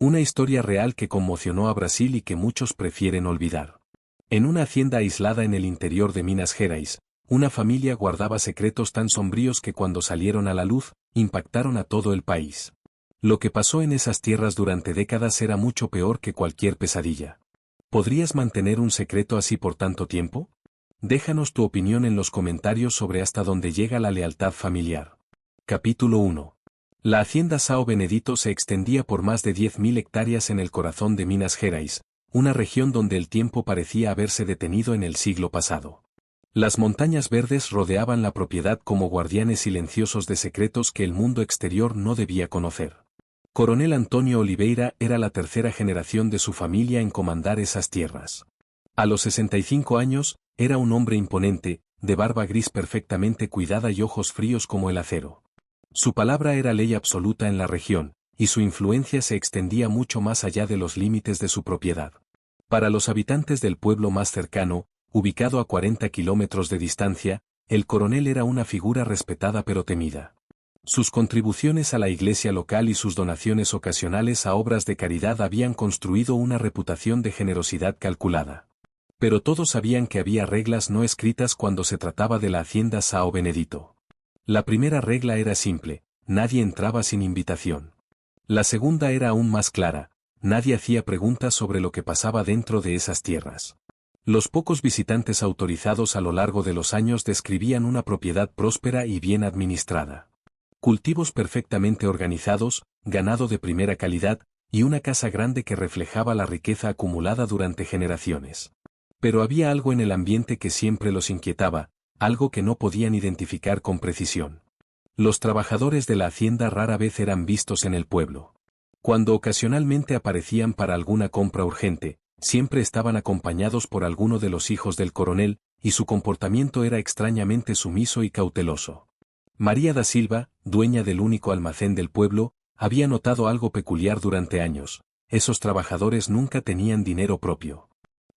Una historia real que conmocionó a Brasil y que muchos prefieren olvidar. En una hacienda aislada en el interior de Minas Gerais, una familia guardaba secretos tan sombríos que cuando salieron a la luz, impactaron a todo el país. Lo que pasó en esas tierras durante décadas era mucho peor que cualquier pesadilla. ¿Podrías mantener un secreto así por tanto tiempo? Déjanos tu opinión en los comentarios sobre hasta dónde llega la lealtad familiar. Capítulo 1. La hacienda São Benedito se extendía por más de 10.000 hectáreas en el corazón de Minas Gerais, una región donde el tiempo parecía haberse detenido en el siglo pasado. Las montañas verdes rodeaban la propiedad como guardianes silenciosos de secretos que el mundo exterior no debía conocer. Coronel Antônio Oliveira era la tercera generación de su familia en comandar esas tierras. A los 65 años, era un hombre imponente, de barba gris perfectamente cuidada y ojos fríos como el acero. Su palabra era ley absoluta en la región, y su influencia se extendía mucho más allá de los límites de su propiedad. Para los habitantes del pueblo más cercano, ubicado a 40 kilómetros de distancia, el coronel era una figura respetada pero temida. Sus contribuciones a la iglesia local y sus donaciones ocasionales a obras de caridad habían construido una reputación de generosidad calculada. Pero todos sabían que había reglas no escritas cuando se trataba de la hacienda São Benedito. La primera regla era simple: nadie entraba sin invitación. La segunda era aún más clara: nadie hacía preguntas sobre lo que pasaba dentro de esas tierras. Los pocos visitantes autorizados a lo largo de los años describían una propiedad próspera y bien administrada. Cultivos perfectamente organizados, ganado de primera calidad, y una casa grande que reflejaba la riqueza acumulada durante generaciones. Pero había algo en el ambiente que siempre los inquietaba, algo que no podían identificar con precisión. Los trabajadores de la hacienda rara vez eran vistos en el pueblo. Cuando ocasionalmente aparecían para alguna compra urgente, siempre estaban acompañados por alguno de los hijos del coronel, y su comportamiento era extrañamente sumiso y cauteloso. María da Silva, dueña del único almacén del pueblo, había notado algo peculiar durante años: esos trabajadores nunca tenían dinero propio.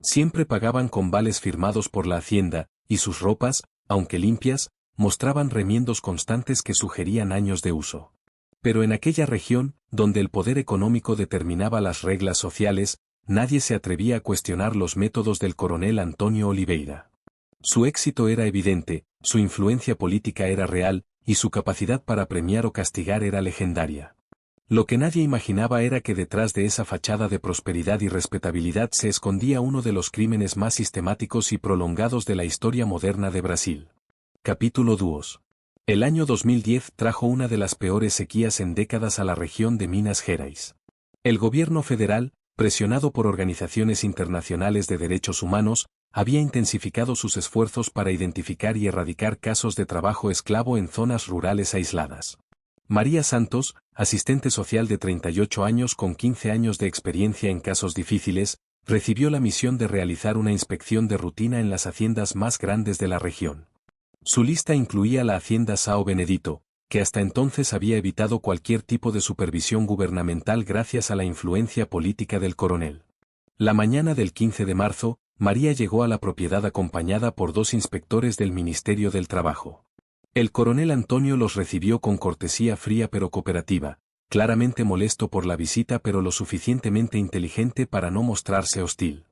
Siempre pagaban con vales firmados por la hacienda, y sus ropas, aunque limpias, mostraban remiendos constantes que sugerían años de uso. Pero en aquella región, donde el poder económico determinaba las reglas sociales, nadie se atrevía a cuestionar los métodos del coronel Antônio Oliveira. Su éxito era evidente, su influencia política era real, y su capacidad para premiar o castigar era legendaria. Lo que nadie imaginaba era que detrás de esa fachada de prosperidad y respetabilidad se escondía uno de los crímenes más sistemáticos y prolongados de la historia moderna de Brasil. Capítulo 2. El año 2010 trajo una de las peores sequías en décadas a la región de Minas Gerais. El gobierno federal, presionado por organizaciones internacionales de derechos humanos, había intensificado sus esfuerzos para identificar y erradicar casos de trabajo esclavo en zonas rurales aisladas. María Santos, asistente social de 38 años con 15 años de experiencia en casos difíciles, recibió la misión de realizar una inspección de rutina en las haciendas más grandes de la región. Su lista incluía la hacienda São Benedito, que hasta entonces había evitado cualquier tipo de supervisión gubernamental gracias a la influencia política del coronel. La mañana del 15 de marzo, María llegó a la propiedad acompañada por 2 inspectores del Ministerio del Trabajo. El coronel Antonio los recibió con cortesía fría pero cooperativa, claramente molesto por la visita pero lo suficientemente inteligente para no mostrarse hostil.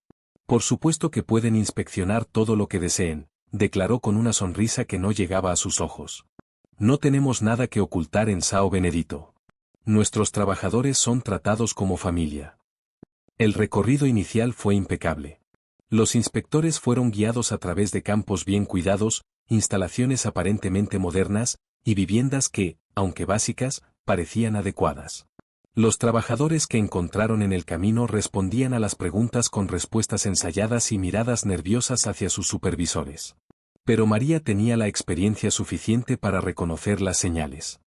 Por supuesto que pueden inspeccionar todo lo que deseen, declaró con una sonrisa que no llegaba a sus ojos. No tenemos nada que ocultar en São Benedito. Nuestros trabajadores son tratados como familia. El recorrido inicial fue impecable. Los inspectores fueron guiados a través de campos bien cuidados, instalaciones aparentemente modernas, y viviendas que, aunque básicas, parecían adecuadas. Los trabajadores que encontraron en el camino respondían a las preguntas con respuestas ensayadas y miradas nerviosas hacia sus supervisores. Pero María tenía la experiencia suficiente para reconocer las señales.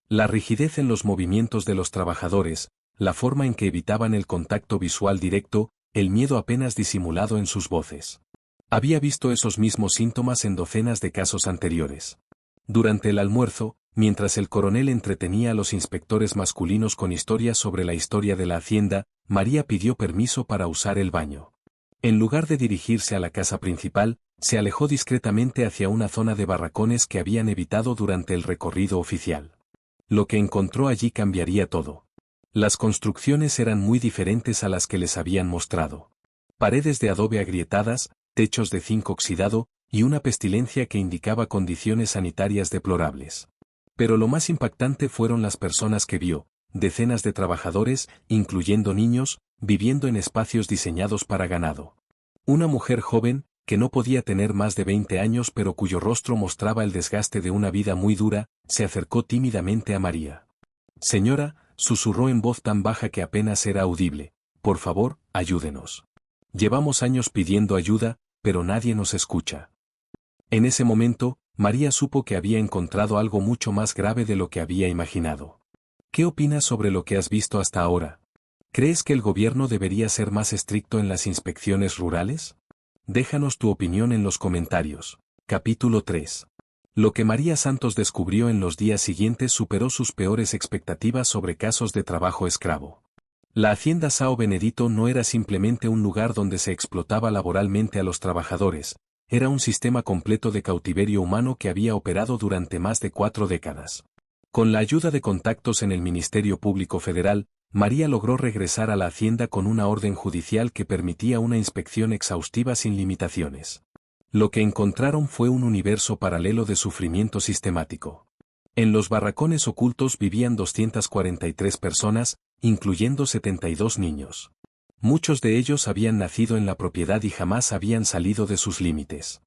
La rigidez en los movimientos de los trabajadores, la forma en que evitaban el contacto visual directo, el miedo apenas disimulado en sus voces. Había visto esos mismos síntomas en docenas de casos anteriores. Durante el almuerzo, mientras el coronel entretenía a los inspectores masculinos con historias sobre la historia de la hacienda, María pidió permiso para usar el baño. En lugar de dirigirse a la casa principal, se alejó discretamente hacia una zona de barracones que habían evitado durante el recorrido oficial. Lo que encontró allí cambiaría todo. Las construcciones eran muy diferentes a las que les habían mostrado. Paredes de adobe agrietadas, techos de zinc oxidado, y una pestilencia que indicaba condiciones sanitarias deplorables. Pero lo más impactante fueron las personas que vio, decenas de trabajadores, incluyendo niños, viviendo en espacios diseñados para ganado. Una mujer joven, que no podía tener más de 20 años pero cuyo rostro mostraba el desgaste de una vida muy dura, se acercó tímidamente a María. «Señora», susurró en voz tan baja que apenas era audible, «por favor, ayúdenos. Llevamos años pidiendo ayuda, pero nadie nos escucha». En ese momento, María supo que había encontrado algo mucho más grave de lo que había imaginado. «¿Qué opinas sobre lo que has visto hasta ahora? ¿Crees que el gobierno debería ser más estricto en las inspecciones rurales? Déjanos tu opinión en los comentarios». Capítulo 3. Lo que María Santos descubrió en los días siguientes superó sus peores expectativas sobre casos de trabajo esclavo. La hacienda São Benedito no era simplemente un lugar donde se explotaba laboralmente a los trabajadores, era un sistema completo de cautiverio humano que había operado durante más de 4 décadas. Con la ayuda de contactos en el Ministerio Público Federal, María logró regresar a la hacienda con una orden judicial que permitía una inspección exhaustiva sin limitaciones. Lo que encontraron fue un universo paralelo de sufrimiento sistemático. En los barracones ocultos vivían 243 personas, incluyendo 72 niños. Muchos de ellos habían nacido en la propiedad y jamás habían salido de sus límites.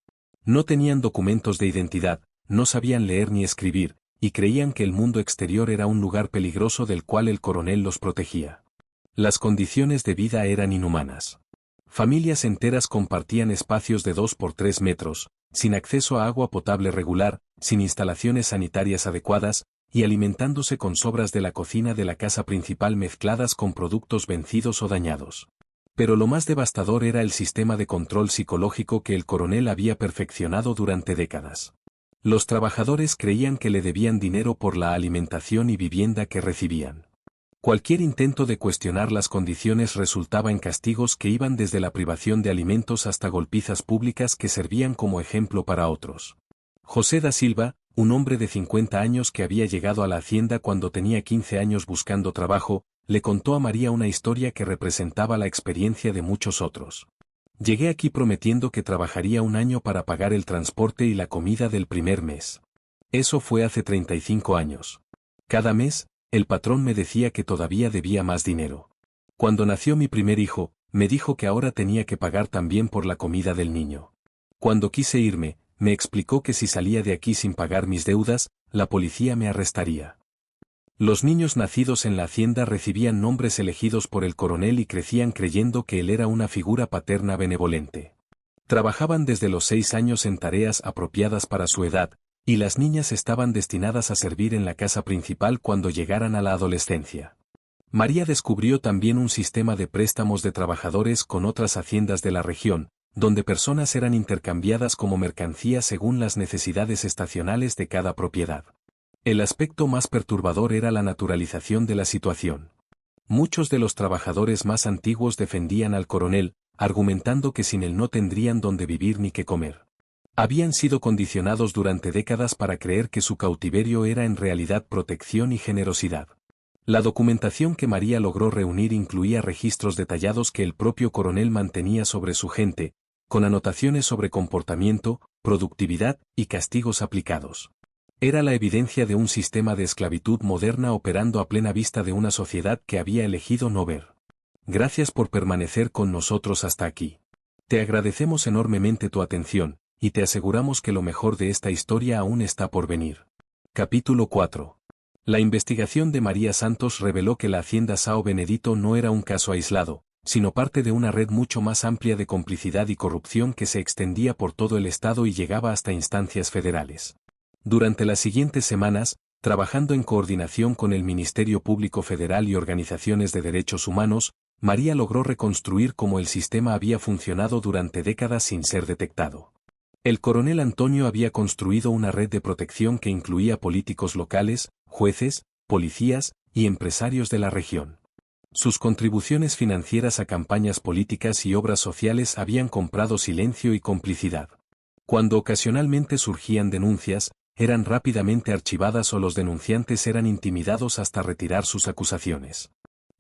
No tenían documentos de identidad, no sabían leer ni escribir, y creían que el mundo exterior era un lugar peligroso del cual el coronel los protegía. Las condiciones de vida eran inhumanas. Familias enteras compartían espacios de 2 por 3 metros, sin acceso a agua potable regular, sin instalaciones sanitarias adecuadas, y alimentándose con sobras de la cocina de la casa principal mezcladas con productos vencidos o dañados. Pero lo más devastador era el sistema de control psicológico que el coronel había perfeccionado durante décadas. Los trabajadores creían que le debían dinero por la alimentación y vivienda que recibían. Cualquier intento de cuestionar las condiciones resultaba en castigos que iban desde la privación de alimentos hasta golpizas públicas que servían como ejemplo para otros. José da Silva, un hombre de 50 años que había llegado a la hacienda cuando tenía 15 años buscando trabajo, le contó a María una historia que representaba la experiencia de muchos otros. «Llegué aquí prometiendo que trabajaría un año para pagar el transporte y la comida del primer mes. Eso fue hace 35 años. Cada mes, el patrón me decía que todavía debía más dinero. Cuando nació mi primer hijo, me dijo que ahora tenía que pagar también por la comida del niño. Cuando quise irme, me explicó que si salía de aquí sin pagar mis deudas, la policía me arrestaría». Los niños nacidos en la hacienda recibían nombres elegidos por el coronel y crecían creyendo que él era una figura paterna benevolente. Trabajaban desde los 6 años en tareas apropiadas para su edad, y las niñas estaban destinadas a servir en la casa principal cuando llegaran a la adolescencia. María descubrió también un sistema de préstamos de trabajadores con otras haciendas de la región, donde personas eran intercambiadas como mercancía según las necesidades estacionales de cada propiedad. El aspecto más perturbador era la naturalización de la situación. Muchos de los trabajadores más antiguos defendían al coronel, argumentando que sin él no tendrían dónde vivir ni qué comer. Habían sido condicionados durante décadas para creer que su cautiverio era en realidad protección y generosidad. La documentación que María logró reunir incluía registros detallados que el propio coronel mantenía sobre su gente, con anotaciones sobre comportamiento, productividad y castigos aplicados. Era la evidencia de un sistema de esclavitud moderna operando a plena vista de una sociedad que había elegido no ver. «Gracias por permanecer con nosotros hasta aquí. Te agradecemos enormemente tu atención, y te aseguramos que lo mejor de esta historia aún está por venir». Capítulo 4. La investigación de María Santos reveló que la hacienda São Benedito no era un caso aislado, sino parte de una red mucho más amplia de complicidad y corrupción que se extendía por todo el estado y llegaba hasta instancias federales. Durante las siguientes semanas, trabajando en coordinación con el Ministerio Público Federal y organizaciones de derechos humanos, María logró reconstruir cómo el sistema había funcionado durante décadas sin ser detectado. El coronel Antonio había construido una red de protección que incluía políticos locales, jueces, policías y empresarios de la región. Sus contribuciones financieras a campañas políticas y obras sociales habían comprado silencio y complicidad. Cuando ocasionalmente surgían denuncias, eran rápidamente archivadas o los denunciantes eran intimidados hasta retirar sus acusaciones.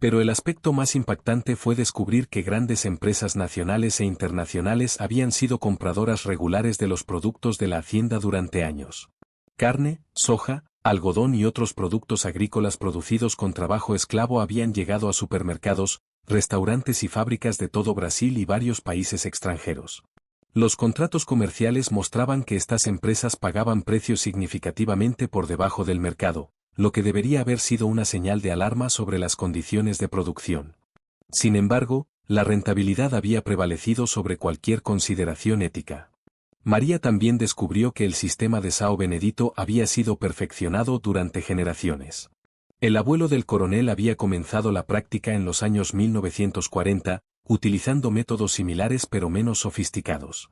Pero el aspecto más impactante fue descubrir que grandes empresas nacionales e internacionales habían sido compradoras regulares de los productos de la hacienda durante años. Carne, soja, algodón y otros productos agrícolas producidos con trabajo esclavo habían llegado a supermercados, restaurantes y fábricas de todo Brasil y varios países extranjeros. Los contratos comerciales mostraban que estas empresas pagaban precios significativamente por debajo del mercado, lo que debería haber sido una señal de alarma sobre las condiciones de producción. Sin embargo, la rentabilidad había prevalecido sobre cualquier consideración ética. María también descubrió que el sistema de São Benedito había sido perfeccionado durante generaciones. El abuelo del coronel había comenzado la práctica en los años 1940, utilizando métodos similares pero menos sofisticados.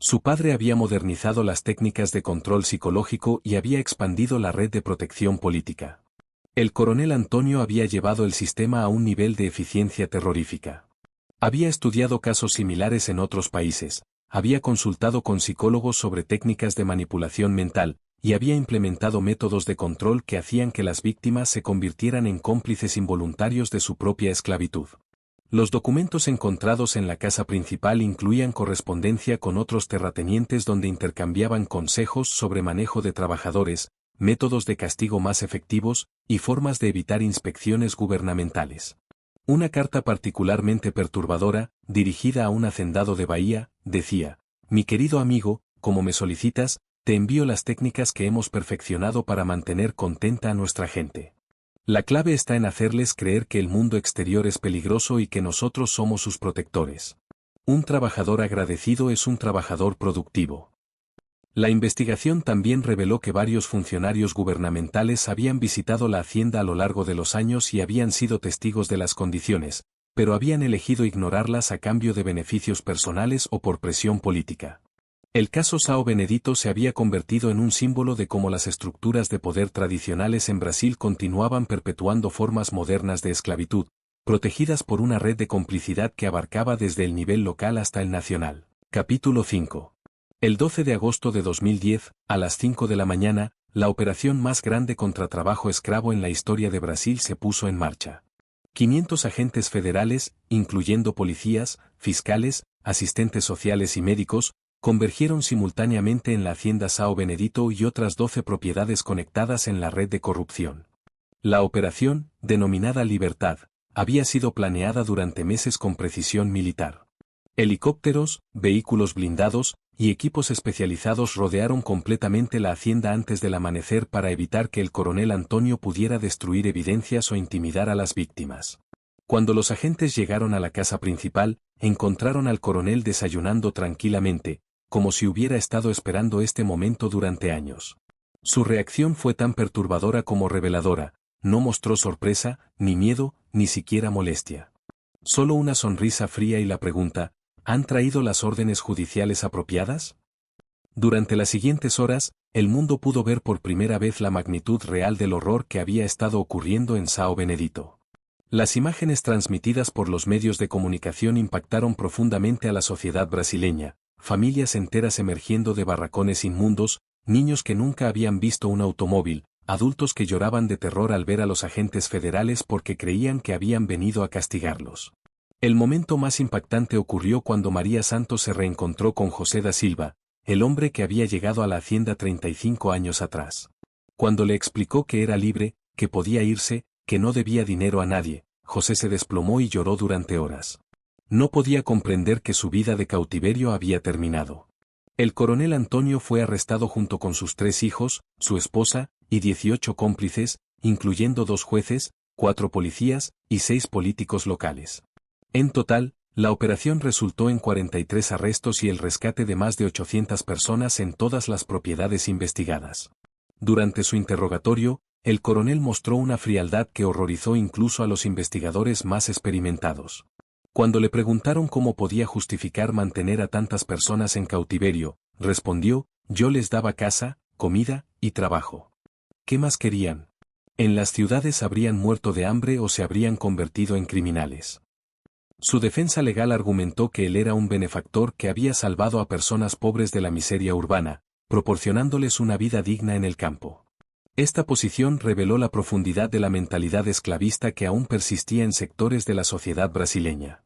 Su padre había modernizado las técnicas de control psicológico y había expandido la red de protección política. El coronel Antonio había llevado el sistema a un nivel de eficiencia terrorífica. Había estudiado casos similares en otros países, había consultado con psicólogos sobre técnicas de manipulación mental, y había implementado métodos de control que hacían que las víctimas se convirtieran en cómplices involuntarios de su propia esclavitud. Los documentos encontrados en la casa principal incluían correspondencia con otros terratenientes donde intercambiaban consejos sobre manejo de trabajadores, métodos de castigo más efectivos, y formas de evitar inspecciones gubernamentales. Una carta particularmente perturbadora, dirigida a un hacendado de Bahía, decía: «Mi querido amigo, como me solicitas, te envío las técnicas que hemos perfeccionado para mantener contenta a nuestra gente. La clave está en hacerles creer que el mundo exterior es peligroso y que nosotros somos sus protectores. Un trabajador agradecido es un trabajador productivo». La investigación también reveló que varios funcionarios gubernamentales habían visitado la hacienda a lo largo de los años y habían sido testigos de las condiciones, pero habían elegido ignorarlas a cambio de beneficios personales o por presión política. El caso São Benedito se había convertido en un símbolo de cómo las estructuras de poder tradicionales en Brasil continuaban perpetuando formas modernas de esclavitud, protegidas por una red de complicidad que abarcaba desde el nivel local hasta el nacional. Capítulo 5. El 12 de agosto de 2010, a las 5 de la mañana, la operación más grande contra trabajo esclavo en la historia de Brasil se puso en marcha. 500 agentes federales, incluyendo policías, fiscales, asistentes sociales y médicos, convergieron simultáneamente en la hacienda São Benedito y otras 12 propiedades conectadas en la red de corrupción. La operación, denominada Libertad, había sido planeada durante meses con precisión militar. Helicópteros, vehículos blindados y equipos especializados rodearon completamente la hacienda antes del amanecer para evitar que el coronel Antonio pudiera destruir evidencias o intimidar a las víctimas. Cuando los agentes llegaron a la casa principal, encontraron al coronel desayunando tranquilamente, como si hubiera estado esperando este momento durante años. Su reacción fue tan perturbadora como reveladora, no mostró sorpresa, ni miedo, ni siquiera molestia. Solo una sonrisa fría y la pregunta: ¿han traído las órdenes judiciales apropiadas? Durante las siguientes horas, el mundo pudo ver por primera vez la magnitud real del horror que había estado ocurriendo en São Benedito. Las imágenes transmitidas por los medios de comunicación impactaron profundamente a la sociedad brasileña, familias enteras emergiendo de barracones inmundos, niños que nunca habían visto un automóvil, adultos que lloraban de terror al ver a los agentes federales porque creían que habían venido a castigarlos. El momento más impactante ocurrió cuando María Santos se reencontró con José da Silva, el hombre que había llegado a la hacienda 35 años atrás. Cuando le explicó que era libre, que podía irse, que no debía dinero a nadie, José se desplomó y lloró durante horas. No podía comprender que su vida de cautiverio había terminado. El coronel Antonio fue arrestado junto con sus 3 hijos, su esposa, y 18 cómplices, incluyendo 2 jueces, 4 policías, y 6 políticos locales. En total, la operación resultó en 43 arrestos y el rescate de más de 800 personas en todas las propiedades investigadas. Durante su interrogatorio, el coronel mostró una frialdad que horrorizó incluso a los investigadores más experimentados. Cuando le preguntaron cómo podía justificar mantener a tantas personas en cautiverio, respondió: «Yo les daba casa, comida y trabajo. ¿Qué más querían? En las ciudades habrían muerto de hambre o se habrían convertido en criminales». Su defensa legal argumentó que él era un benefactor que había salvado a personas pobres de la miseria urbana, proporcionándoles una vida digna en el campo. Esta posición reveló la profundidad de la mentalidad esclavista que aún persistía en sectores de la sociedad brasileña.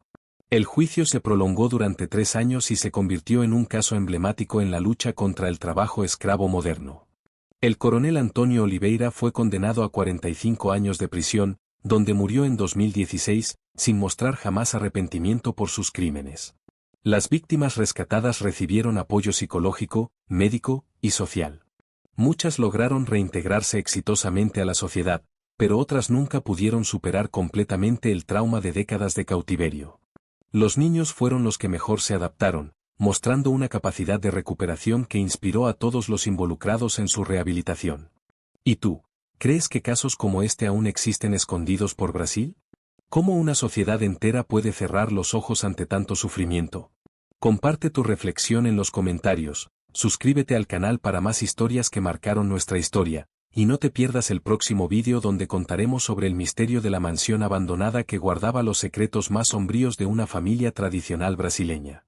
El juicio se prolongó durante 3 años y se convirtió en un caso emblemático en la lucha contra el trabajo esclavo moderno. El coronel Antonio Oliveira fue condenado a 45 años de prisión, donde murió en 2016, sin mostrar jamás arrepentimiento por sus crímenes. Las víctimas rescatadas recibieron apoyo psicológico, médico y social. Muchas lograron reintegrarse exitosamente a la sociedad, pero otras nunca pudieron superar completamente el trauma de décadas de cautiverio. Los niños fueron los que mejor se adaptaron, mostrando una capacidad de recuperación que inspiró a todos los involucrados en su rehabilitación. ¿Y tú, crees que casos como este aún existen escondidos por Brasil? ¿Cómo una sociedad entera puede cerrar los ojos ante tanto sufrimiento? Comparte tu reflexión en los comentarios, suscríbete al canal para más historias que marcaron nuestra historia, y no te pierdas el próximo vídeo donde contaremos sobre el misterio de la mansión abandonada que guardaba los secretos más sombríos de una familia tradicional brasileña.